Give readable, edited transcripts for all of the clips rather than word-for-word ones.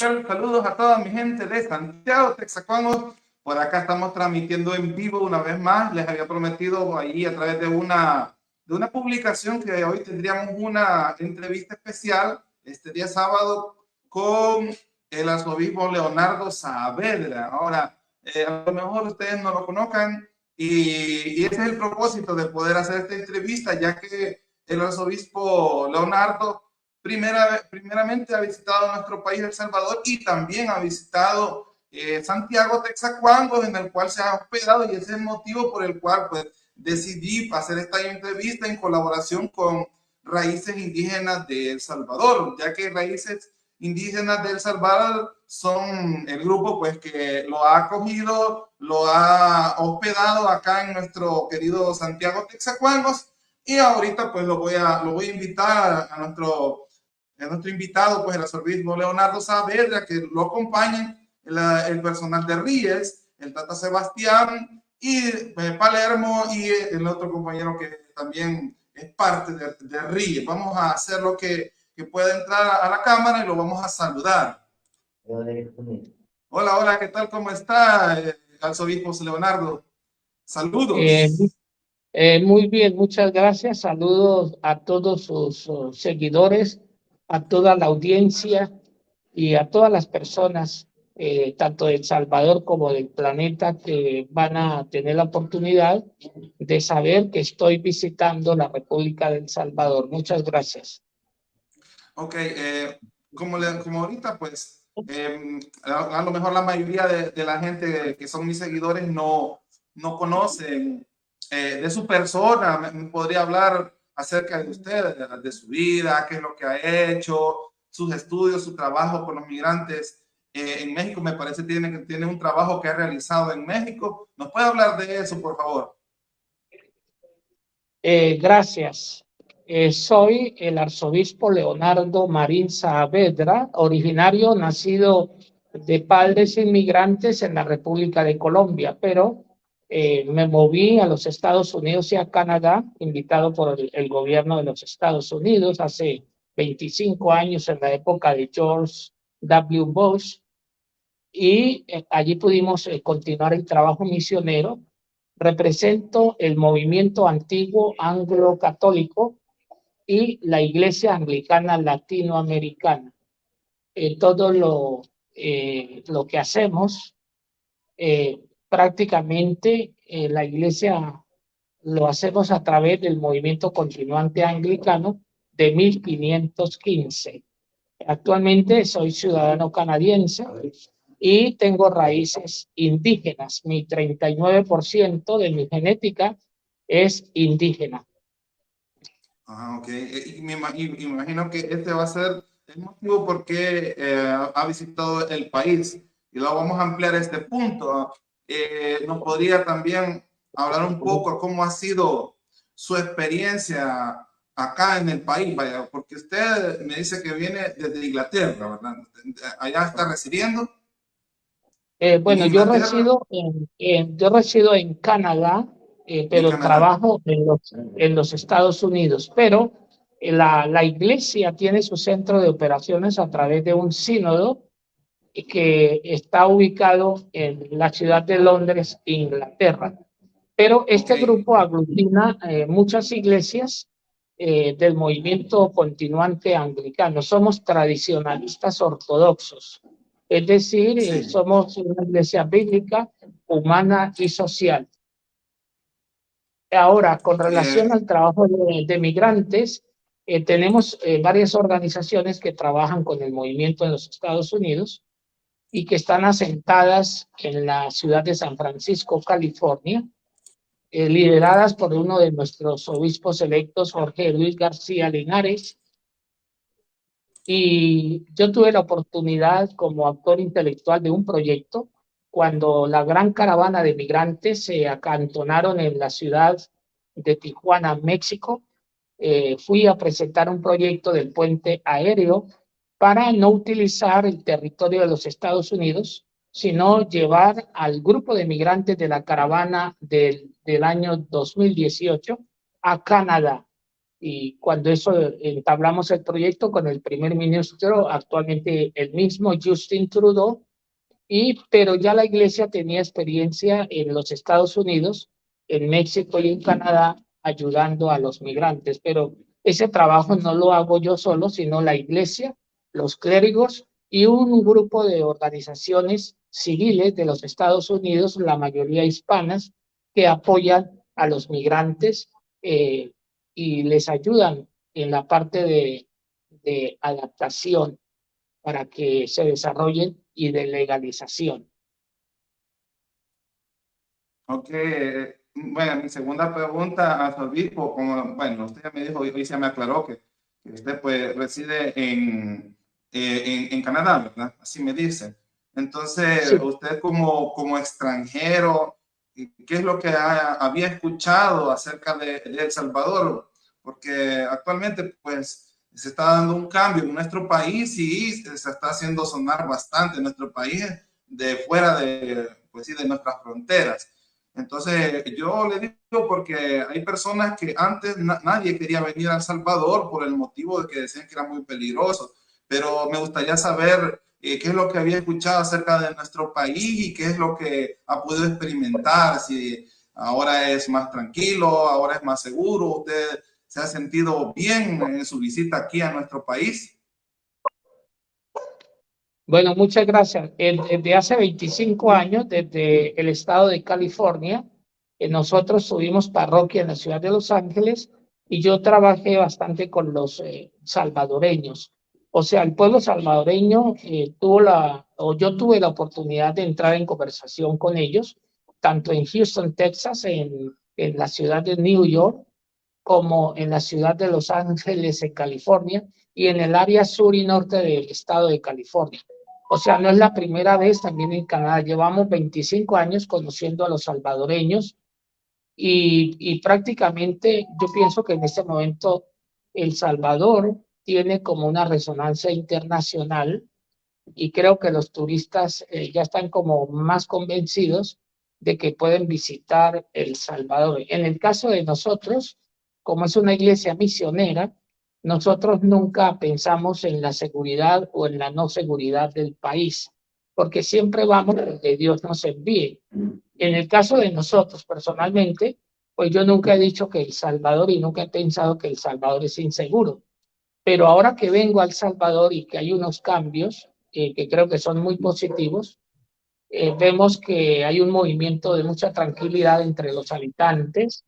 tal? Saludos a toda mi gente de Santiago, Texacoamos. Por acá estamos transmitiendo en vivo una vez más. Les había prometido ahí a través de una publicación que hoy tendríamos una entrevista especial este día sábado con el arzobispo Leonardo Saavedra. Ahora, a lo mejor ustedes no lo conozcan y ese es el propósito de poder hacer esta entrevista, ya que el arzobispo Leonardo primeramente ha visitado nuestro país, El Salvador, y también ha visitado Santiago, Texacoangos, en el cual se ha hospedado, y ese es el motivo por el cual pues, decidí hacer esta entrevista en colaboración con Raíces Indígenas de El Salvador, ya que Raíces Indígenas de El Salvador son el grupo pues, que lo ha acogido, lo ha hospedado acá en nuestro querido Santiago, Texacoangos, y ahorita pues lo voy a invitar a nuestro invitado, pues el arzobispo Leonardo Saavedra, que lo acompañen el personal de Ríes, el Tata Sebastián y Palermo y el otro compañero que también es parte de Ríes. Vamos a hacer lo que pueda entrar a la cámara y lo vamos a saludar. Hola, hola, ¿qué tal? ¿Cómo está, arzobispo Leonardo? Saludos. Muy bien, muchas gracias. Saludos a todos sus seguidores, a toda la audiencia y a todas las personas, tanto de El Salvador como del planeta, que van a tener la oportunidad de saber que estoy visitando la República de El Salvador. Muchas gracias. Ok, como ahorita, pues, a lo mejor la mayoría de la gente que son mis seguidores no conocen de su persona. Me podría hablar acerca de usted, de su vida, qué es lo que ha hecho, sus estudios, su trabajo con los migrantes en México. Me parece que tiene un trabajo que ha realizado en México. ¿Nos puede hablar de eso, por favor? Gracias. Soy el arzobispo Leonardo Marín Saavedra, originario, nacido de padres inmigrantes en la República de Colombia, pero me moví a los Estados Unidos y a Canadá, invitado por el gobierno de los Estados Unidos hace 25 años, en la época de George W. Bush, y allí pudimos continuar el trabajo misionero. Represento el movimiento antiguo anglo-católico y la Iglesia Anglicana Latinoamericana. Todo lo que hacemos, prácticamente la Iglesia lo hacemos a través del movimiento continuante anglicano de 1515. Actualmente soy ciudadano canadiense y tengo raíces indígenas. Mi 39% de mi genética es indígena. Ah, ok. Y me imagino que este va a ser el motivo por qué ha visitado el país. Y luego vamos a ampliar este punto. ¿Nos podría también hablar un poco cómo ha sido su experiencia acá en el país? Vaya, porque usted me dice que viene desde Inglaterra, ¿verdad? ¿Allá está residiendo? ¿En Bueno, Inglaterra? yo resido en Canadá, En pero Canadá. trabajo en los Estados Unidos. Pero la iglesia tiene su centro de operaciones a través de un sínodo que está ubicado en la ciudad de Londres, Inglaterra. Pero Ok. este grupo aglutina muchas iglesias del movimiento continuante anglicano. Somos tradicionalistas ortodoxos, es decir, Sí. somos una iglesia bíblica, humana y social. Ahora, con relación Eh, al trabajo de migrantes, tenemos varias organizaciones que trabajan con el movimiento en los Estados Unidos y que están asentadas en la ciudad de San Francisco, California, lideradas por uno de nuestros obispos electos, Jorge Luis García Linares. Y yo tuve la oportunidad como autor intelectual de un proyecto cuando la gran caravana de migrantes se acantonaron en la ciudad de Tijuana, México. Fui a presentar un proyecto del puente aéreo para no utilizar el territorio de los Estados Unidos, sino llevar al grupo de migrantes de la caravana del año 2018 a Canadá. y cuando eso entablamos el proyecto con el primer ministro, actualmente el mismo Justin Trudeau, pero ya la iglesia tenía experiencia en los Estados Unidos, en México y en Canadá ayudando a los migrantes, pero ese trabajo no lo hago yo solo, sino la iglesia, los clérigos y un grupo de organizaciones civiles de los Estados Unidos, la mayoría hispanas, que apoyan a los migrantes y les ayudan en la parte de adaptación para que se desarrollen y de legalización. Ok, bueno, mi segunda pregunta a su obispo, como, bueno, usted ya me dijo, hoy se me aclaró que usted pues reside en Canadá, ¿verdad? Así me dice. Entonces, Sí, usted como extranjero, ¿qué es lo que había escuchado acerca de El Salvador? Porque actualmente pues se está dando un cambio en nuestro país y se está haciendo sonar bastante en nuestro país de fuera de, pues, sí, de nuestras fronteras. Entonces, yo le digo porque hay personas que antes nadie quería venir a El Salvador por el motivo de que decían que era muy peligroso, pero me gustaría saber qué es lo que había escuchado acerca de nuestro país y qué es lo que ha podido experimentar, si ahora es más tranquilo, ahora es más seguro, usted se ha sentido bien en su visita aquí a nuestro país. bueno, muchas gracias. Desde hace 25 años, desde el estado de California, nosotros tuvimos parroquia en la ciudad de Los Ángeles y yo trabajé bastante con los salvadoreños. O sea, el pueblo salvadoreño o yo tuve la oportunidad de entrar en conversación con ellos, tanto en Houston, Texas, en la ciudad de New York, como en la ciudad de Los Ángeles, en California, y en el área sur y norte del estado de California. O sea, no es la primera vez, también en Canadá. Llevamos 25 años conociendo a los salvadoreños y prácticamente yo pienso que en este momento El Salvador tiene como una resonancia internacional y creo que los turistas ya están como más convencidos de que pueden visitar El Salvador. En el caso de nosotros, como es una iglesia misionera, nosotros nunca pensamos en la seguridad o en la no seguridad del país, porque siempre vamos donde Dios nos envíe. En el caso de nosotros personalmente, pues yo nunca he dicho que El Salvador y nunca he pensado que El Salvador es inseguro. Pero ahora que vengo a El Salvador y que hay unos cambios que creo que son muy positivos, vemos que hay un movimiento de mucha tranquilidad entre los habitantes.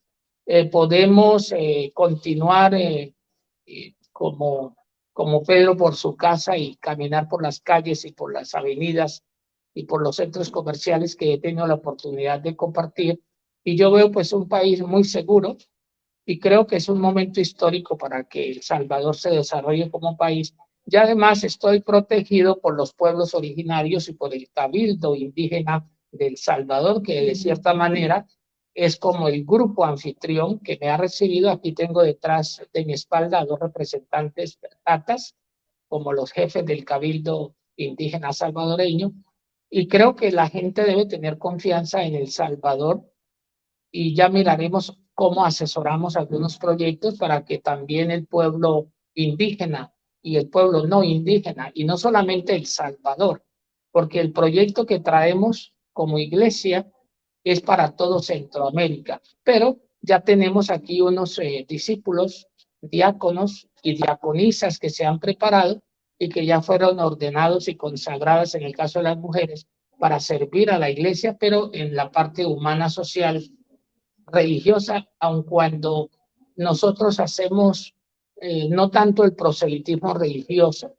Podemos continuar como Pedro por su casa y caminar por las calles y por las avenidas y por los centros comerciales que he tenido la oportunidad de compartir. Y yo veo pues un país muy seguro y creo que es un momento histórico para que El Salvador se desarrolle como país. Y además estoy protegido por los pueblos originarios y por el cabildo indígena de El Salvador, que de cierta manera es como el grupo anfitrión que me ha recibido. Aquí tengo detrás de mi espalda a dos representantes tatas, como los jefes del cabildo indígena salvadoreño. Y creo que la gente debe tener confianza en El Salvador y ya miraremos cómo asesoramos algunos proyectos para que también el pueblo indígena y el pueblo no indígena, y no solamente El Salvador, porque el proyecto que traemos como iglesia es para todo Centroamérica, pero ya tenemos aquí unos discípulos, diáconos y diaconisas que se han preparado y que ya fueron ordenados y consagradas en el caso de las mujeres para servir a la iglesia, pero en la parte humana social religiosa, aun cuando nosotros hacemos no tanto el proselitismo religioso,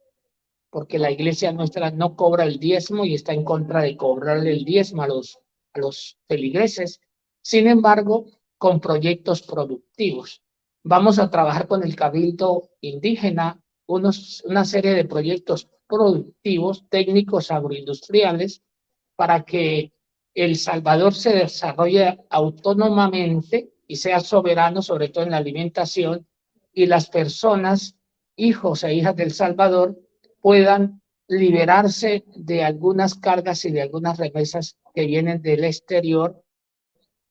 porque la iglesia nuestra no cobra el diezmo y está en contra de cobrarle el diezmo a los feligreses. Sin embargo, con proyectos productivos. Vamos a trabajar con el Cabildo Indígena una serie de proyectos productivos, técnicos agroindustriales, para que El Salvador se desarrolle autónomamente y sea soberano, sobre todo en la alimentación, y las personas, hijos e hijas del Salvador, puedan liberarse de algunas cargas y de algunas remesas que vienen del exterior,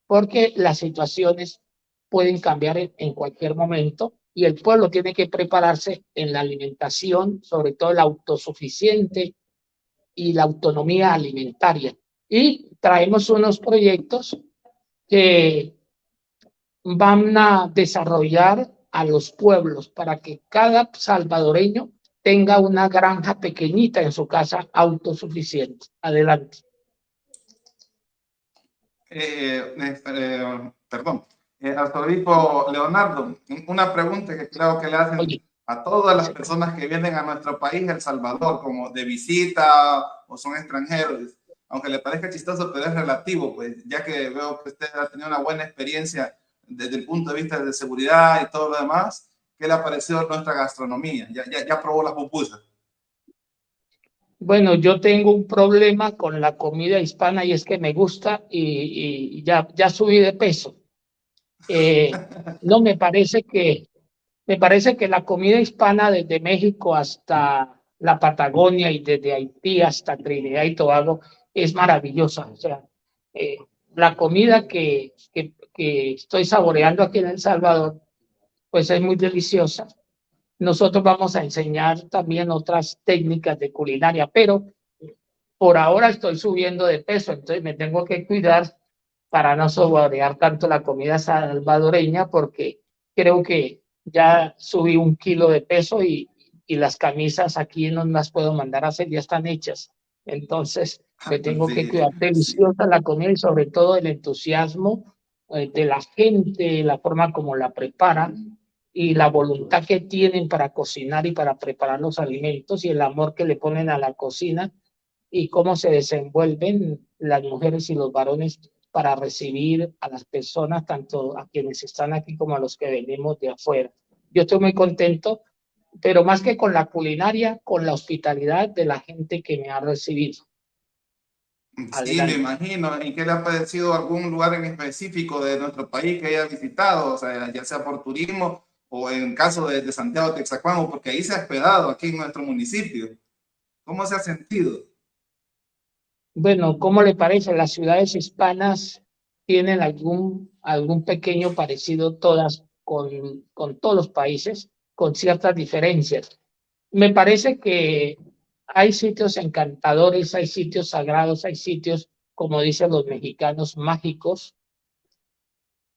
porque las situaciones pueden cambiar en cualquier momento y el pueblo tiene que prepararse en la alimentación, sobre todo el autosuficiente y la autonomía alimentaria. Y traemos unos proyectos que van a desarrollar a los pueblos para que cada salvadoreño tenga una granja pequeñita en su casa autosuficiente. Adelante. Perdón, arzobispo Leonardo, una pregunta que creo que le hacen Oye, a todas las personas que vienen a nuestro país, El Salvador, como de visita o son extranjeros, aunque le parezca chistoso, pero es relativo, pues ya que veo que usted ha tenido una buena experiencia desde el punto de vista de seguridad y todo lo demás, ¿qué le ha parecido nuestra gastronomía? ¿Ya probó las pupusas? bueno, yo tengo un problema con la comida hispana y es que me gusta y ya subí de peso. No, me parece que la comida hispana desde México hasta la Patagonia y desde Haití hasta Trinidad y Tobago es maravillosa. O sea, eh, la comida que estoy saboreando aquí en El Salvador, pues es muy deliciosa. Nosotros vamos a enseñar también otras técnicas de culinaria, pero por ahora estoy subiendo de peso, entonces me tengo que cuidar para no saborear tanto la comida salvadoreña, porque creo que ya subí 1 kilo de peso y las camisas aquí no las puedo mandar a hacer, ya están hechas. Entonces me tengo que Sí, cuidar. sí. Deliciosa la comida y sobre todo el entusiasmo de la gente, la forma como la preparan y la voluntad que tienen para cocinar y para preparar los alimentos y el amor que le ponen a la cocina y cómo se desenvuelven las mujeres y los varones para recibir a las personas, tanto a quienes están aquí como a los que venimos de afuera. Yo estoy muy contento, pero más que con la culinaria, con la hospitalidad de la gente que me ha recibido. Sí, me Adelante. imagino. ¿En qué le ha parecido algún lugar en específico de nuestro país que haya visitado? O sea, ya sea por turismo o en caso de Santiago Texacuamo, porque ahí se ha hospedado, aquí en nuestro municipio. ¿Cómo se ha sentido? Bueno, ¿cómo le parece? Las ciudades hispanas tienen algún pequeño parecido todas con todos los países, con ciertas diferencias. Me parece que hay sitios encantadores, hay sitios sagrados, hay sitios, como dicen los mexicanos, mágicos,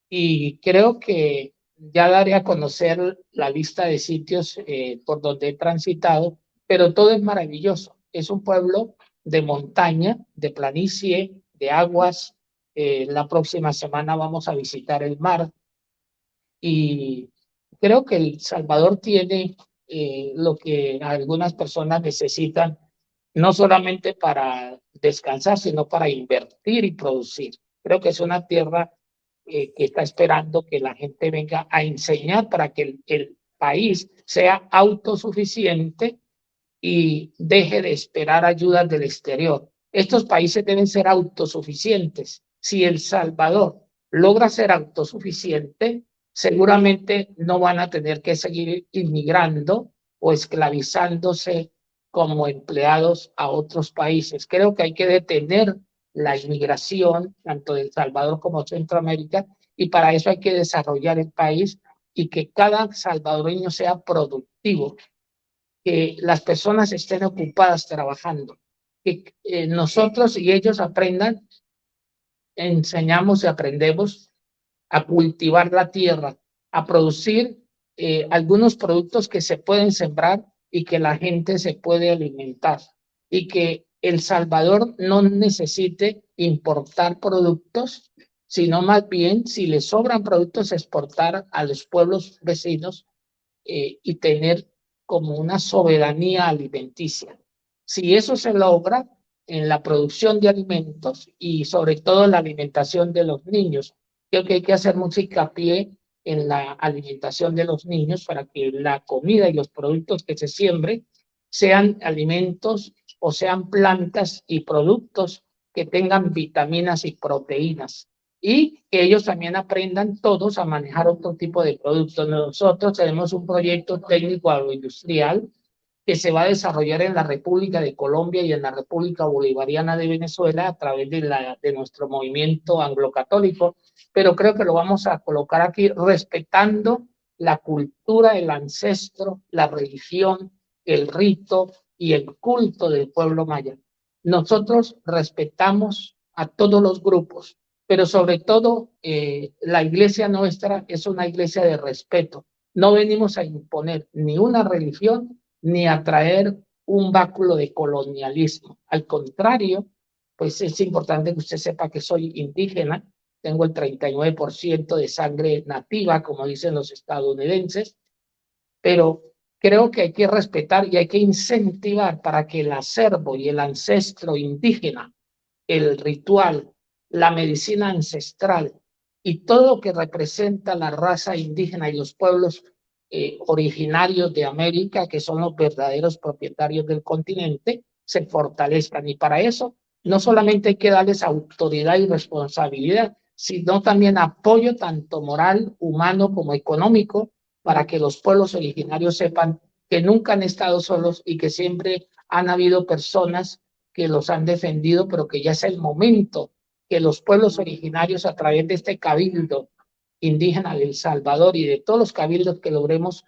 y creo que ya daré a conocer la lista de sitios por donde he transitado, pero todo es maravilloso. Es un pueblo de montaña, de planicie, de aguas. La próxima semana vamos a visitar el mar y creo que El Salvador tiene lo que algunas personas necesitan, no solamente para descansar, sino para invertir y producir. Creo que es una tierra que está esperando que la gente venga a enseñar para que el país sea autosuficiente y deje de esperar ayudas del exterior. Estos países deben ser autosuficientes. Si El Salvador logra ser autosuficiente, seguramente no van a tener que seguir inmigrando o esclavizándose como empleados a otros países. Creo que hay que detener la inmigración, tanto de El Salvador como Centroamérica, y para eso hay que desarrollar el país y que cada salvadoreño sea productivo, que las personas estén ocupadas trabajando, que nosotros y ellos aprendan, enseñamos y aprendemos a cultivar la tierra, a producir algunos productos que se pueden sembrar y que la gente se puede alimentar y que El Salvador no necesite importar productos, sino más bien, si le sobran productos, exportar a los pueblos vecinos y tener como una soberanía alimenticia. Si eso se logra en la producción de alimentos y sobre todo en la alimentación de los niños, creo que hay que hacer mucho hincapié en la alimentación de los niños para que la comida y los productos que se siembren sean alimentos o sean plantas y productos que tengan vitaminas y proteínas y que ellos también aprendan todos a manejar otro tipo de productos. Nosotros tenemos un proyecto técnico agroindustrial que se va a desarrollar en la República de Colombia y en la República Bolivariana de Venezuela a través de nuestro movimiento anglocatólico, pero creo que lo vamos a colocar aquí respetando la cultura, el ancestro, la religión, el rito y el culto del pueblo maya. Nosotros respetamos a todos los grupos, pero sobre todo la iglesia nuestra es una iglesia de respeto. No venimos a imponer ni una religión ni a traer un báculo de colonialismo. Al contrario, pues es importante que usted sepa que soy indígena, tengo el 39% de sangre nativa, como dicen los estadounidenses, pero creo que hay que respetar y hay que incentivar para que el acervo y el ancestro indígena, el ritual, la medicina ancestral y todo lo que representa la raza indígena y los pueblos originarios de América, que son los verdaderos propietarios del continente, se fortalezcan. Y para eso no solamente hay que darles autoridad y responsabilidad, sino también apoyo tanto moral, humano como económico, para que los pueblos originarios sepan que nunca han estado solos y que siempre han habido personas que los han defendido, pero que ya es el momento que los pueblos originarios, a través de este cabildo indígena de El Salvador y de todos los cabildos que logremos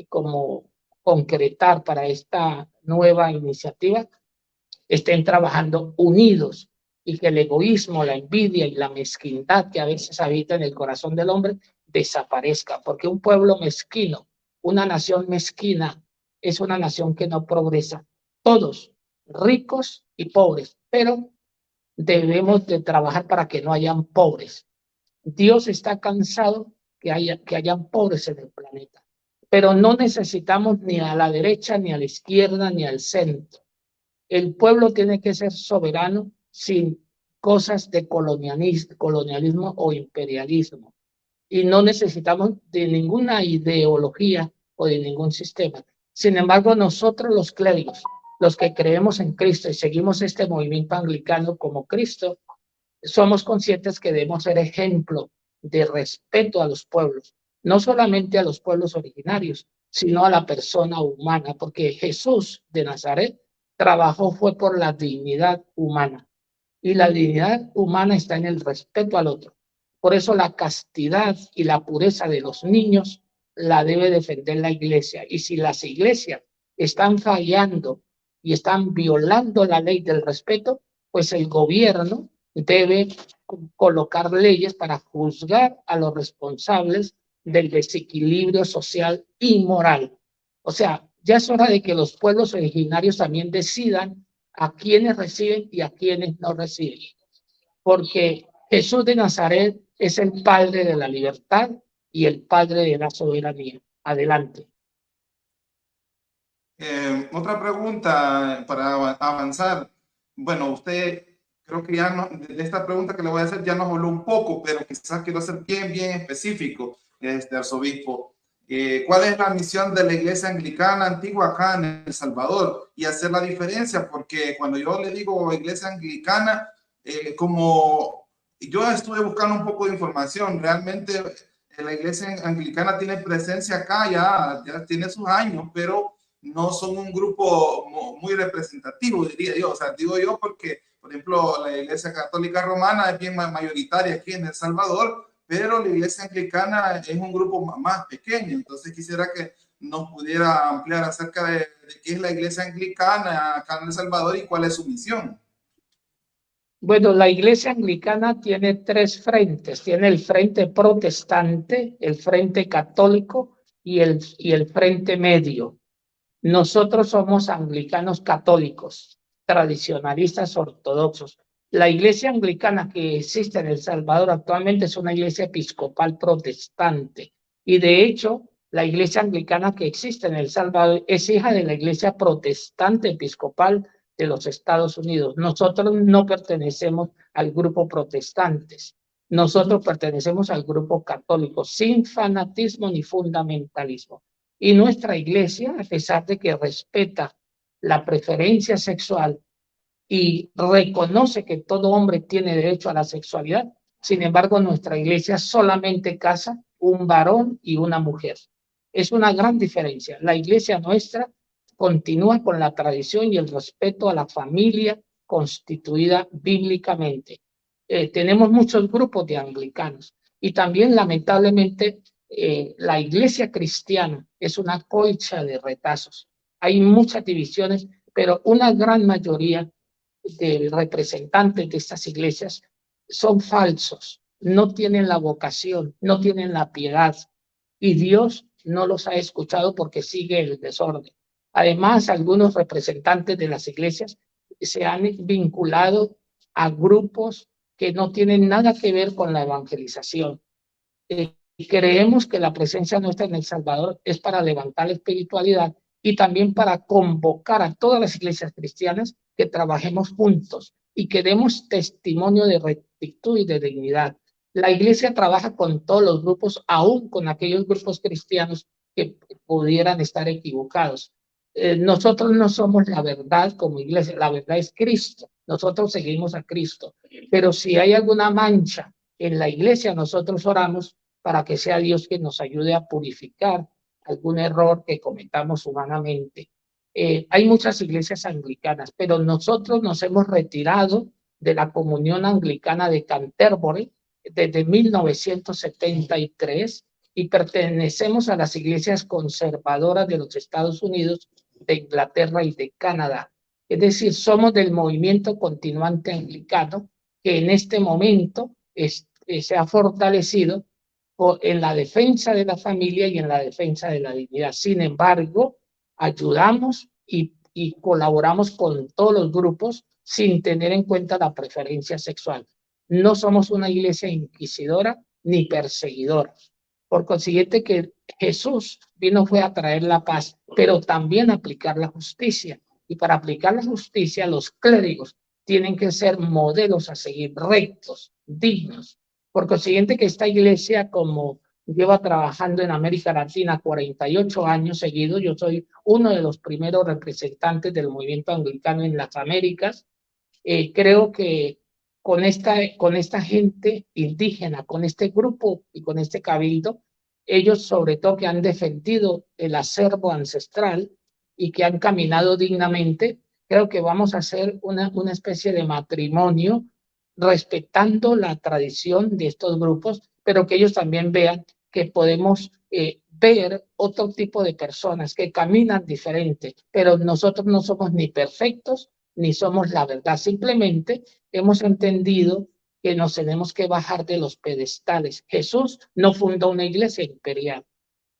como concretar para esta nueva iniciativa, estén trabajando unidos y que el egoísmo, la envidia y la mezquindad que a veces habita en el corazón del hombre desaparezca, porque un pueblo mezquino, una nación mezquina, es una nación que no progresa. Todos, ricos y pobres, pero debemos de trabajar para que no hayan pobres. Dios está cansado que hayan pobres en el planeta, pero no necesitamos ni a la derecha, ni a la izquierda, ni al centro. El pueblo tiene que ser soberano sin cosas de colonialismo o imperialismo. Y no necesitamos de ninguna ideología o de ningún sistema. Sin embargo, nosotros los clérigos, los que creemos en Cristo y seguimos este movimiento anglicano como Cristo, somos conscientes que debemos ser ejemplo de respeto a los pueblos, no solamente a los pueblos originarios, sino a la persona humana, porque Jesús de Nazaret trabajó fue por la dignidad humana, y la dignidad humana está en el respeto al otro. Por eso la castidad y la pureza de los niños la debe defender la iglesia, y si las iglesias están fallando y están violando la ley del respeto, pues el gobierno debe colocar leyes para juzgar a los responsables del desequilibrio social y moral. O sea, ya es hora de que los pueblos originarios también decidan a quienes reciben y a quienes no reciben. Porque Jesús de Nazaret es el Padre de la libertad y el Padre de la soberanía. Adelante. Otra pregunta para avanzar. Bueno, usted creo que ya no, de esta pregunta que le voy a hacer ya nos habló un poco, pero quizás quiero ser bien específico, arzobispo. ¿Cuál es la misión de la iglesia anglicana antigua acá en El Salvador? Y hacer la diferencia, porque cuando yo le digo iglesia anglicana, como yo estuve buscando un poco de información, realmente la iglesia anglicana tiene presencia acá, ya tiene sus años, pero no son un grupo muy representativo, diría yo. O sea, digo yo porque, por ejemplo, la Iglesia Católica Romana es bien mayoritaria aquí en El Salvador, pero la Iglesia Anglicana es un grupo más pequeño. Entonces quisiera que nos pudiera ampliar acerca de qué es la Iglesia Anglicana acá en El Salvador y cuál es su misión. Bueno, la iglesia anglicana tiene tres frentes. Tiene el frente protestante, el frente católico y el frente medio. Nosotros somos anglicanos católicos, tradicionalistas ortodoxos. La iglesia anglicana que existe en El Salvador actualmente es una iglesia episcopal protestante. Y de hecho, la iglesia anglicana que existe en El Salvador es hija de la iglesia protestante episcopal de los Estados Unidos. Nosotros no pertenecemos al grupo protestantes. Nosotros pertenecemos al grupo católico, sin fanatismo ni fundamentalismo. Y nuestra iglesia, a pesar de que respeta la preferencia sexual y reconoce que todo hombre tiene derecho a la sexualidad, sin embargo, nuestra iglesia solamente casa un varón y una mujer. Es una gran diferencia. La iglesia nuestra continúa con la tradición y el respeto a la familia constituida bíblicamente. Tenemos muchos grupos de anglicanos y también, lamentablemente, la iglesia cristiana es una colcha de retazos. Hay muchas divisiones, pero una gran mayoría de representantes de estas iglesias son falsos, no tienen la vocación, no tienen la piedad, y Dios no los ha escuchado porque sigue el desorden. Además, algunos representantes de las iglesias se han vinculado a grupos que no tienen nada que ver con la evangelización. Y creemos que la presencia nuestra en El Salvador es para levantar la espiritualidad y también para convocar a todas las iglesias cristianas que trabajemos juntos y que demos testimonio de rectitud y de dignidad. La iglesia trabaja con todos los grupos, aún con aquellos grupos cristianos que pudieran estar equivocados. Nosotros no somos la verdad como iglesia, la verdad es Cristo. Nosotros seguimos a Cristo. Pero si hay alguna mancha en la iglesia, nosotros oramos para que sea Dios quien nos ayude a purificar algún error que cometamos humanamente. Hay muchas iglesias anglicanas, pero nosotros nos hemos retirado de la comunión anglicana de Canterbury desde 1973 y pertenecemos a las iglesias conservadoras de los Estados Unidos, de Inglaterra y de Canadá. Es decir, somos del movimiento continuante anglicano que en este momento se ha fortalecido en la defensa de la familia y en la defensa de la dignidad. Sin embargo, ayudamos y colaboramos con todos los grupos sin tener en cuenta la preferencia sexual. No somos una iglesia inquisidora ni perseguidora. Por consiguiente, que Jesús vino fue a traer la paz, pero también a aplicar la justicia. Y para aplicar la justicia, los clérigos tienen que ser modelos a seguir, rectos, dignos. Por consiguiente, que esta iglesia, como lleva trabajando en América Latina 48 años seguidos, yo soy uno de los primeros representantes del movimiento anglicano en las Américas, creo que con esta gente indígena, con este grupo y con este cabildo, ellos sobre todo que han defendido el acervo ancestral y que han caminado dignamente, creo que vamos a hacer una especie de matrimonio respetando la tradición de estos grupos, pero que ellos también vean que podemos ver otro tipo de personas que caminan diferente, pero nosotros no somos ni perfectos ni somos la verdad. Simplemente hemos entendido que nos tenemos que bajar de los pedestales. Jesús no fundó una iglesia imperial.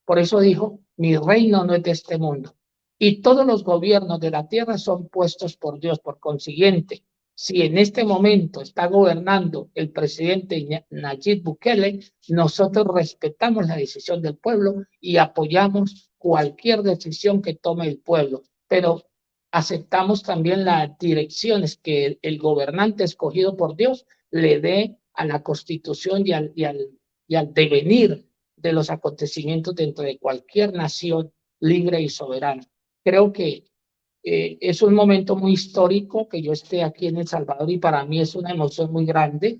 Por eso dijo, mi reino no es de este mundo. Y todos los gobiernos de la tierra son puestos por Dios. Por consiguiente, si en este momento está gobernando el presidente Nayib Bukele, nosotros respetamos la decisión del pueblo y apoyamos cualquier decisión que tome el pueblo. Pero aceptamos también las direcciones que el gobernante escogido por Dios le dé a la Constitución y al devenir de los acontecimientos dentro de cualquier nación libre y soberana. Creo que es un momento muy histórico que yo esté aquí en El Salvador y para mí es una emoción muy grande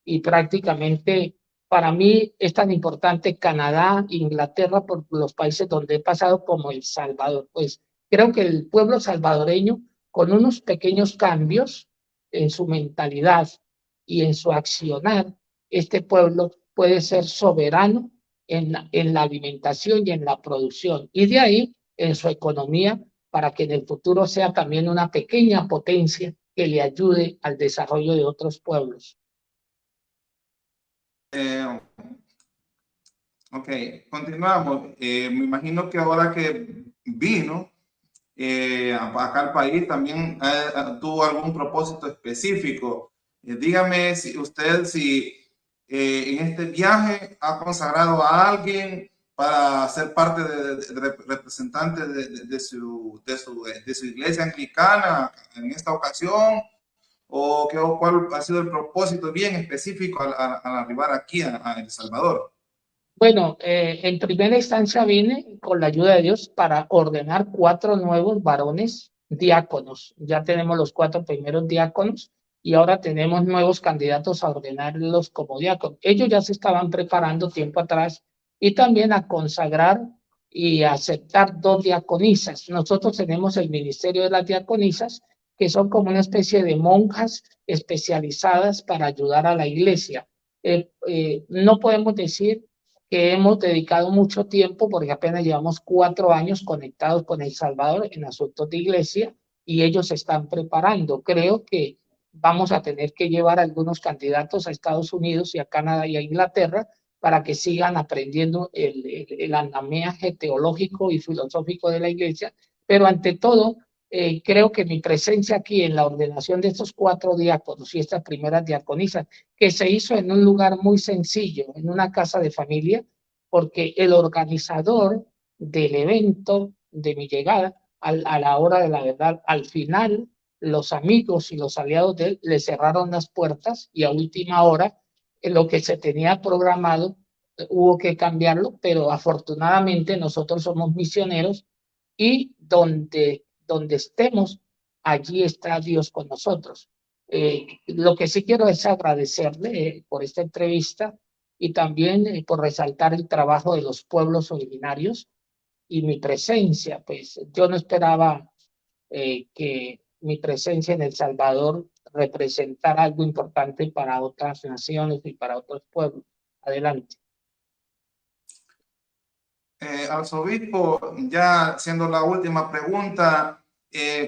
y prácticamente para mí es tan importante Canadá, Inglaterra, por los países donde he pasado como El Salvador. Pues creo que el pueblo salvadoreño, con unos pequeños cambios en su mentalidad y en su accionar, este pueblo puede ser soberano en la alimentación y en la producción, y de ahí en su economía, para que en el futuro sea también una pequeña potencia que le ayude al desarrollo de otros pueblos. Ok, continuamos. Me imagino que ahora que vino acá al país también tuvo algún propósito específico. Dígame si usted, si en este viaje ha consagrado a alguien para ser parte de representante de su iglesia anglicana en esta ocasión, o cuál ha sido el propósito bien específico al arribar aquí a El Salvador. Bueno, en primera instancia vine con la ayuda de Dios para ordenar 4 nuevos varones diáconos. Ya tenemos los 4 primeros diáconos y ahora tenemos nuevos candidatos a ordenarlos como diáconos. Ellos ya se estaban preparando tiempo atrás y también a consagrar y a aceptar 2 diaconisas. Nosotros tenemos el ministerio de las diaconisas, que son como una especie de monjas especializadas para ayudar a la iglesia. No podemos decir que hemos dedicado mucho tiempo, porque apenas llevamos 4 años conectados con El Salvador en asuntos de iglesia, y ellos se están preparando. Creo que vamos a tener que llevar a algunos candidatos a Estados Unidos y a Canadá y a Inglaterra para que sigan aprendiendo el andamiaje teológico y filosófico de la iglesia, pero ante todo, creo que mi presencia aquí en la ordenación de estos 4 diáconos y estas primeras diaconisas, que se hizo en un lugar muy sencillo, en una casa de familia, porque el organizador del evento de mi llegada, a la hora de la verdad, al final, los amigos y los aliados de él le cerraron las puertas y a última hora, lo que se tenía programado, hubo que cambiarlo, pero afortunadamente nosotros somos misioneros y donde estemos, allí está Dios con nosotros. Lo que sí quiero es agradecerle por esta entrevista y también por resaltar el trabajo de los pueblos originarios y mi presencia. Pues yo no esperaba que mi presencia en El Salvador representara algo importante para otras naciones y para otros pueblos. Adelante. Arzobispo, ya siendo la última pregunta,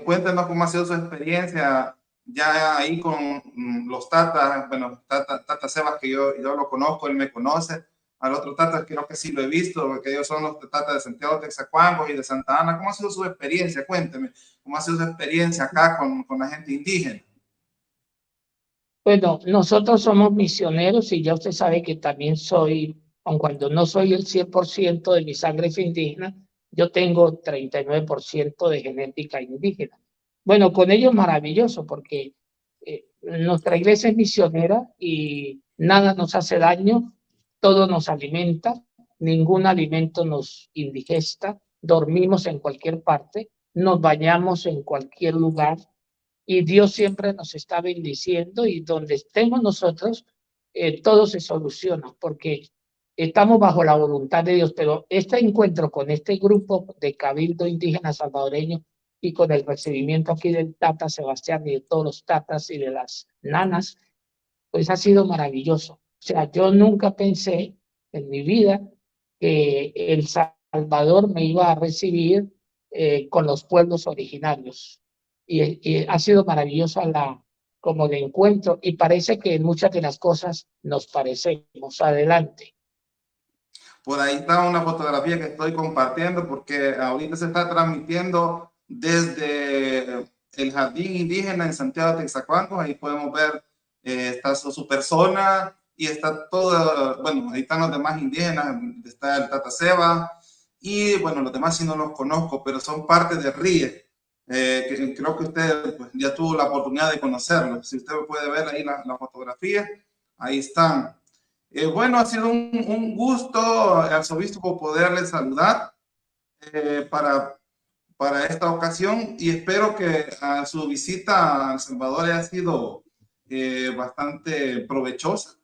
cuéntenos cómo ha sido su experiencia ya ahí con los tatas. Bueno, tata Sebas, que yo lo conozco, él me conoce. Al otro tata creo que sí lo he visto, porque ellos son los tatas de Santiago Texacuangos y de Santa Ana. ¿Cómo ha sido su experiencia? Cuénteme, ¿cómo ha sido su experiencia acá con la gente indígena? Bueno, nosotros somos misioneros y ya usted sabe que también soy, aun cuando no soy el 100% de mi sangre es indígena, yo tengo 39% de genética indígena. Bueno, con ello es maravilloso porque nuestra iglesia es misionera y nada nos hace daño, todo nos alimenta, ningún alimento nos indigesta, dormimos en cualquier parte, nos bañamos en cualquier lugar y Dios siempre nos está bendiciendo y donde estemos nosotros, todo se soluciona porque estamos bajo la voluntad de Dios, pero este encuentro con este grupo de Cabildo Indígena Salvadoreño y con el recibimiento aquí del Tata Sebastián y de todos los tatas y de las nanas, pues ha sido maravilloso. O sea, yo nunca pensé en mi vida que El Salvador me iba a recibir con los pueblos originarios. Y ha sido maravillosa como el encuentro y parece que en muchas de las cosas nos parecemos. Adelante. Por ahí está una fotografía que estoy compartiendo porque ahorita se está transmitiendo desde el Jardín Indígena en Santiago de Texacuancos. Ahí podemos ver, está su persona y está todo, bueno, ahí están los demás indígenas, está el Tata Seba y bueno, los demás sí no los conozco, pero son parte de RIE. Que creo que usted pues, ya tuvo la oportunidad de conocerlos. Si usted puede ver ahí la fotografía, ahí están. Bueno, ha sido un gusto, arzobispo, poderle saludar para esta ocasión y espero que su visita a El Salvador haya sido bastante provechosa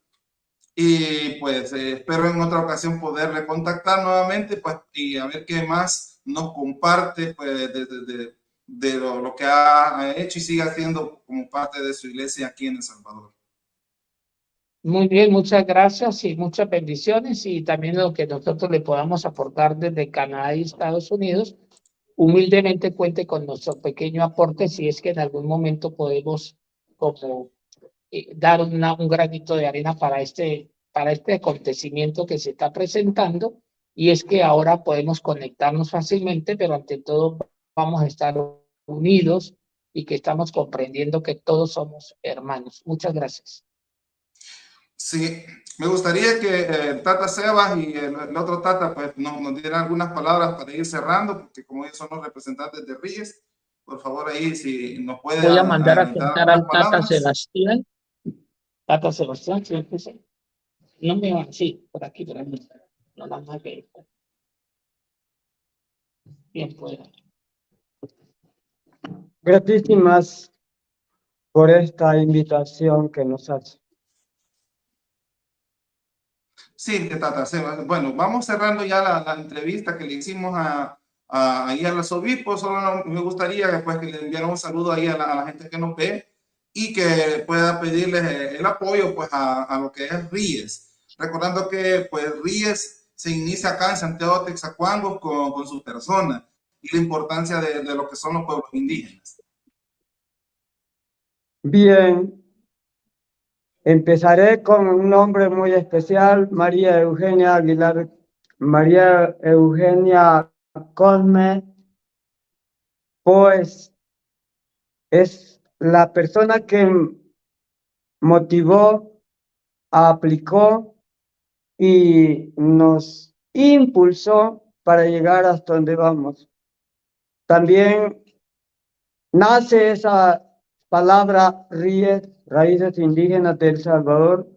y pues espero en otra ocasión poderle contactar nuevamente pues, y a ver qué más nos comparte pues, de lo que ha hecho y sigue haciendo como parte de su iglesia aquí en El Salvador. Muy bien, muchas gracias y muchas bendiciones y también lo que nosotros le podamos aportar desde Canadá y Estados Unidos. Humildemente cuente con nuestro pequeño aporte si es que en algún momento podemos como dar un granito de arena para este acontecimiento que se está presentando y es que ahora podemos conectarnos fácilmente, pero ante todo vamos a estar unidos y que estamos comprendiendo que todos somos hermanos. Muchas gracias. Sí, me gustaría que el Tata Sebas y el otro Tata pues, nos dieran algunas palabras para ir cerrando, porque como ellos son los representantes de Ríes, por favor ahí si nos puede Voy a mandar a adelantar sentar algunas al Tata palabras. Sebastián. Tata Sebastián, sí, sí. No me va, sí, por aquí, por ahí. No, nada más que bien pueda. Gratísimas por esta invitación que nos hace. Sí, Tata Sebas. Bueno, vamos cerrando ya la entrevista que le hicimos ahí al arzobispo. Solo me gustaría después que le enviara un saludo ahí a la gente que nos ve y que pueda pedirles el apoyo pues a lo que es Ríes. Recordando que pues Ríes se inicia acá en Santiago Texacuangos con su persona y la importancia de lo que son los pueblos indígenas. Bien, empezaré con un nombre muy especial, María Eugenia Aguilar, María Eugenia Cosme, pues es la persona que motivó, aplicó y nos impulsó para llegar hasta donde vamos. También nace esa palabra RIES, Raíces Indígenas de El Salvador,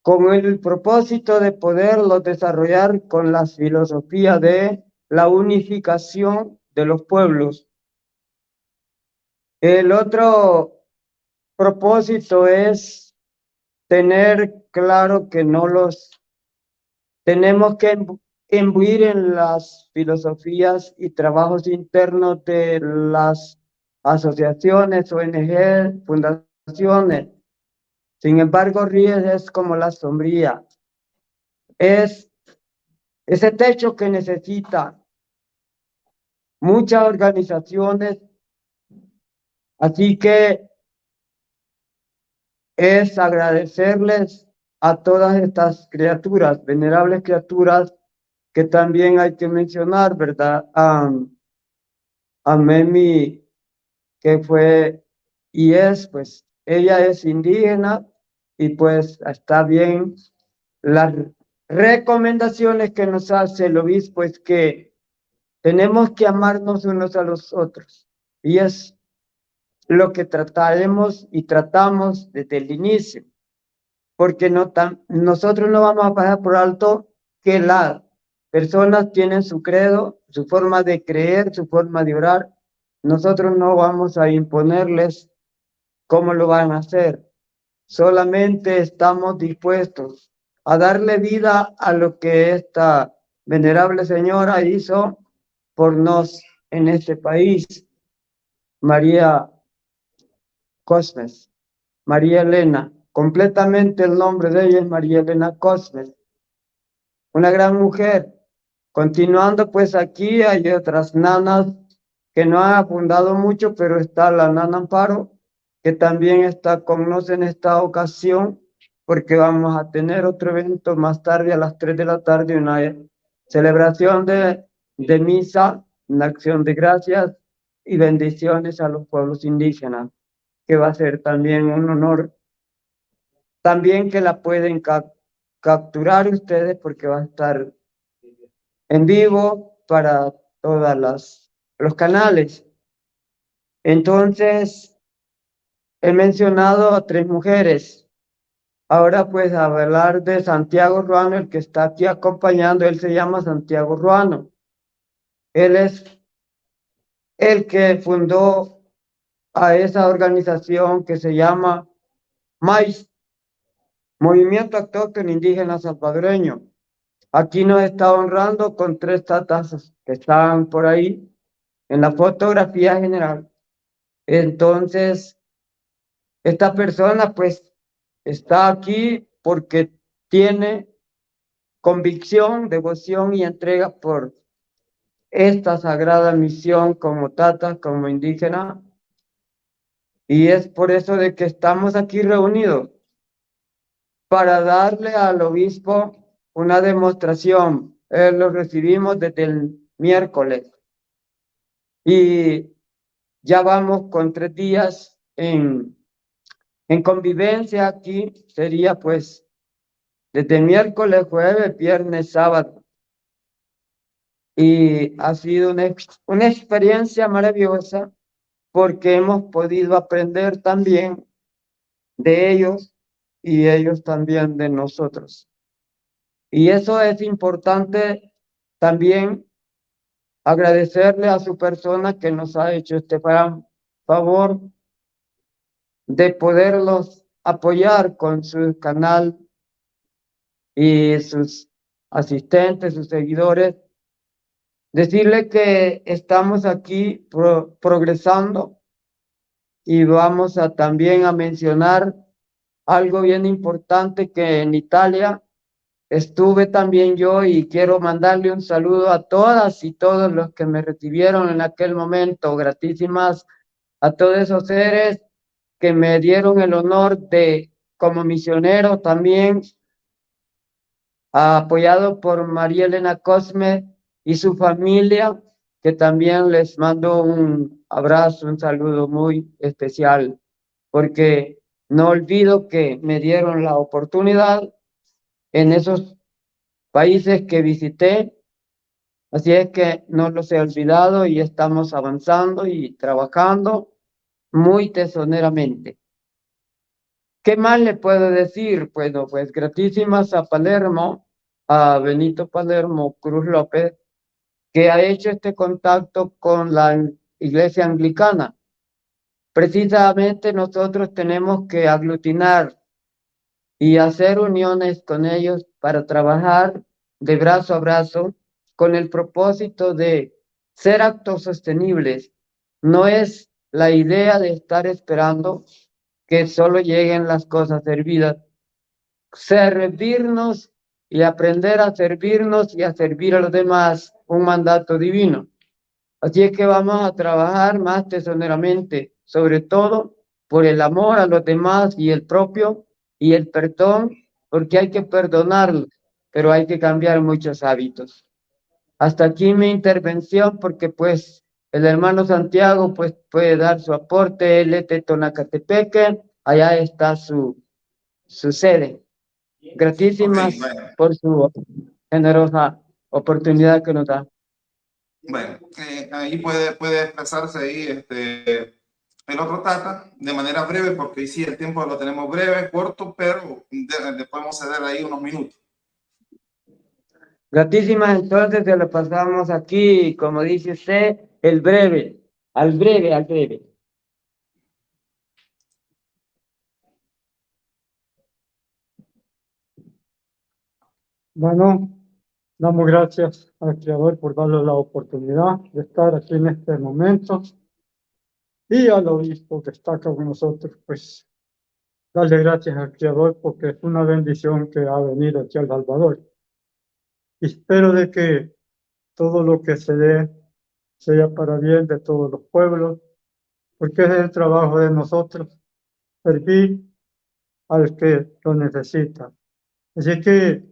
con el propósito de poderlo desarrollar con la filosofía de la unificación de los pueblos. El otro propósito es tener claro que no los tenemos que imbuir en las filosofías y trabajos internos de las asociaciones, ONG, fundaciones. Sin embargo, RIES es como la sombría, es ese techo que necesita muchas organizaciones, así que es agradecerles a todas estas criaturas, venerables criaturas, que también hay que mencionar, ¿verdad? A Memi, que fue y es, pues, ella es indígena y pues está bien. Las recomendaciones que nos hace el obispo es que tenemos que amarnos unos a los otros y es lo que trataremos y tratamos desde el inicio, porque nosotros no vamos a pasar por alto que las personas tienen su credo, su forma de creer, su forma de orar. Nosotros no vamos a imponerles cómo lo van a hacer. Solamente estamos dispuestos a darle vida a lo que esta venerable señora hizo por nos en este país. María Cosmes, María Elena, completamente el nombre de ella es María Elena Cosmes, una gran mujer. Continuando, pues aquí hay otras nanas que no han abundado mucho, pero está la nana Amparo, que también está con nosotros en esta ocasión, porque vamos a tener otro evento más tarde a las 3 de la tarde, una celebración de misa, una acción de gracias y bendiciones a los pueblos indígenas, que va a ser también un honor. También que la pueden capturar ustedes porque va a estar en vivo para todas los canales. Entonces, he mencionado a 3 mujeres. Ahora pues a hablar de Santiago Ruano, el que está aquí acompañando, él se llama Santiago Ruano. Él es el que fundó a esa organización que se llama MAIS, Movimiento Autóctono Indígena Salvadoreño. Aquí nos está honrando con 3 tatas que están por ahí en la fotografía general. Entonces, esta persona pues está aquí porque tiene convicción, devoción y entrega por esta sagrada misión como tata, como indígena. Y es por eso de que estamos aquí reunidos para darle al obispo una demostración. Lo recibimos desde el miércoles y ya vamos con 3 días en convivencia aquí. Sería pues desde miércoles, jueves, viernes, sábado. Y ha sido una experiencia maravillosa porque hemos podido aprender también de ellos y ellos también de nosotros. Y eso es importante también, agradecerle a su persona que nos ha hecho este gran favor de poderlos apoyar con su canal y sus asistentes, sus seguidores. Decirle que estamos aquí progresando y vamos a también a mencionar algo bien importante, que en Italia estuve también yo y quiero mandarle un saludo a todas y todos los que me recibieron en aquel momento. Gratísimas a todos esos seres que me dieron el honor de, como misionero también, apoyado por María Elena Cosme y su familia, que también les mando un abrazo, un saludo muy especial, porque no olvido que me dieron la oportunidad en esos países que visité, así es que no los he olvidado y estamos avanzando y trabajando muy tesoneramente. ¿Qué más le puedo decir? Bueno, pues gratísimas a Palermo, a Benito Palermo Cruz López, que ha hecho este contacto con la Iglesia Anglicana. Precisamente nosotros tenemos que aglutinar y hacer uniones con ellos para trabajar de brazo a brazo con el propósito de ser autosostenibles. No es la idea de estar esperando que solo lleguen las cosas servidas, servirnos y aprender a servirnos y a servir a los demás, un mandato divino. Así es que vamos a trabajar más tesoneramente, sobre todo por el amor a los demás y el propio y el perdón, porque hay que perdonarlos, pero hay que cambiar muchos hábitos. Hasta aquí mi intervención, porque pues el hermano Santiago pues puede dar su aporte, él es de Tonacatepeque, allá está su sede. Ok, Gratísimas bueno. por su generosa oportunidad que nos da. Bueno, ahí puede expresarse ahí el otro Tata de manera breve, porque sí, el tiempo lo tenemos breve, corto, pero le podemos ceder ahí unos minutos. Gratísimas, entonces se lo pasamos aquí, como dice usted, el breve, al breve, al breve. Bueno, damos gracias al Creador por darle la oportunidad de estar aquí en este momento y al obispo que está acá con nosotros, pues darle gracias al Creador porque es una bendición que ha venido aquí a El Salvador. Y espero de que todo lo que se dé sea para bien de todos los pueblos, porque es el trabajo de nosotros servir al que lo necesita. Así que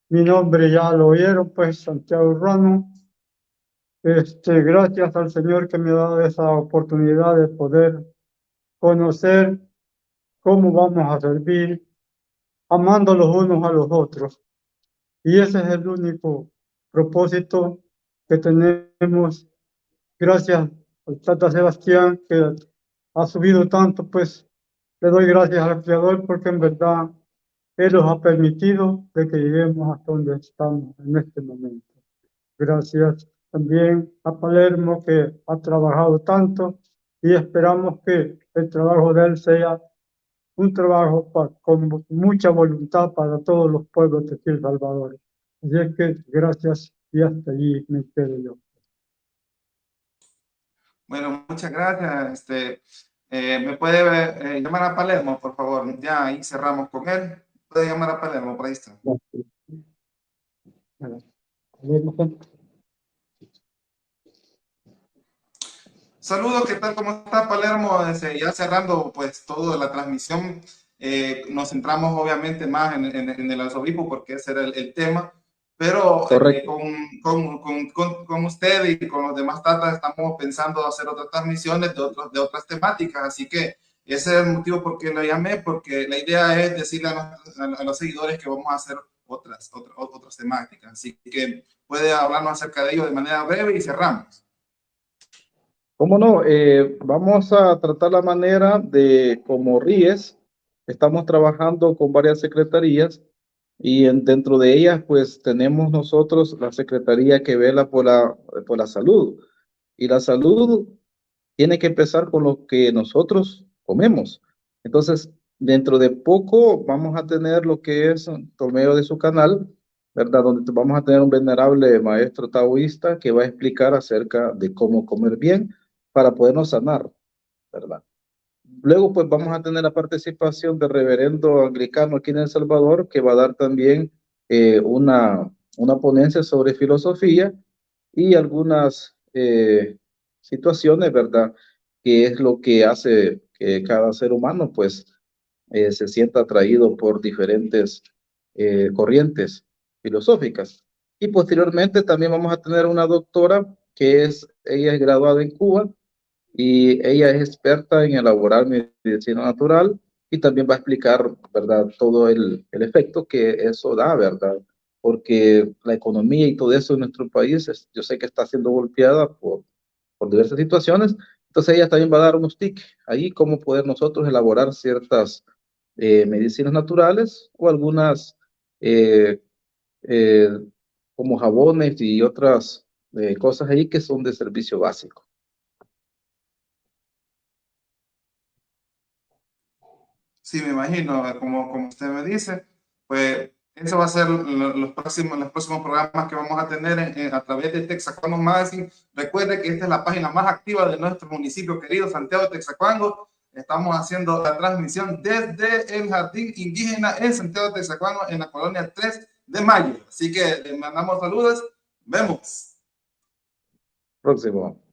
mi nombre ya lo oyeron, pues Santiago Rano. Gracias al Señor que me ha dado esa oportunidad de poder conocer cómo vamos a servir, amando los unos a los otros. Y ese es el único propósito que tenemos. Gracias al Tata Sebastián que ha subido tanto, pues le doy gracias al Creador porque en verdad Él nos ha permitido de que lleguemos hasta donde estamos en este momento. Gracias también a Palermo que ha trabajado tanto y esperamos que el trabajo de él sea un trabajo con mucha voluntad para todos los pueblos de aquí El Salvador. Así es que gracias y hasta allí me quedo yo. Bueno, muchas gracias. ¿Me puede llamar a Palermo, por favor? Ya ahí cerramos con él. Puede llamar a Palermo, por ahí está. Saludos, ¿qué tal? ¿Cómo está Palermo? Ya cerrando pues toda la transmisión, nos centramos obviamente más en el arzobispo porque ese era el tema, pero con usted y con los demás tatas estamos pensando hacer otras transmisiones de otras temáticas, así que ese es el motivo por qué lo llamé, porque la idea es decirle a los seguidores que vamos a hacer otras temáticas, así que puede hablarnos acerca de ello de manera breve y cerramos. ¿Cómo no? Vamos a tratar la manera de, como RIES, estamos trabajando con varias secretarías y dentro de ellas, pues tenemos nosotros la secretaría que vela por la salud. Y la salud tiene que empezar con lo que nosotros comemos. Entonces, dentro de poco vamos a tener lo que es por medio de su canal, ¿verdad? Donde vamos a tener un venerable maestro taoísta que va a explicar acerca de cómo comer bien para podernos sanar, ¿verdad? Luego, pues vamos a tener la participación del reverendo anglicano aquí en El Salvador, que va a dar también una ponencia sobre filosofía y algunas situaciones, ¿verdad? Que es lo que hace que cada ser humano, pues, se sienta atraído por diferentes corrientes filosóficas. Y posteriormente también vamos a tener una doctora ella es graduada en Cuba y ella es experta en elaborar medicina natural y también va a explicar, ¿verdad?, todo el efecto que eso da, ¿verdad? Porque la economía y todo eso en nuestro país, yo sé que está siendo golpeada por diversas situaciones, entonces ella también va a dar unos tips ahí, cómo poder nosotros elaborar ciertas medicinas naturales o algunas eh, eh, como jabones y otras cosas ahí que son de servicio básico. Sí, me imagino, como usted me dice, pues eso va a ser los próximos programas que vamos a tener a través de Texacuanos Magazine. Recuerde que esta es la página más activa de nuestro municipio querido, Santiago de Texacuango. Estamos haciendo la transmisión desde el Jardín Indígena en Santiago de Texacuango, en la colonia 3 de Mayo. Así que les mandamos saludos. Vemos. Próximo.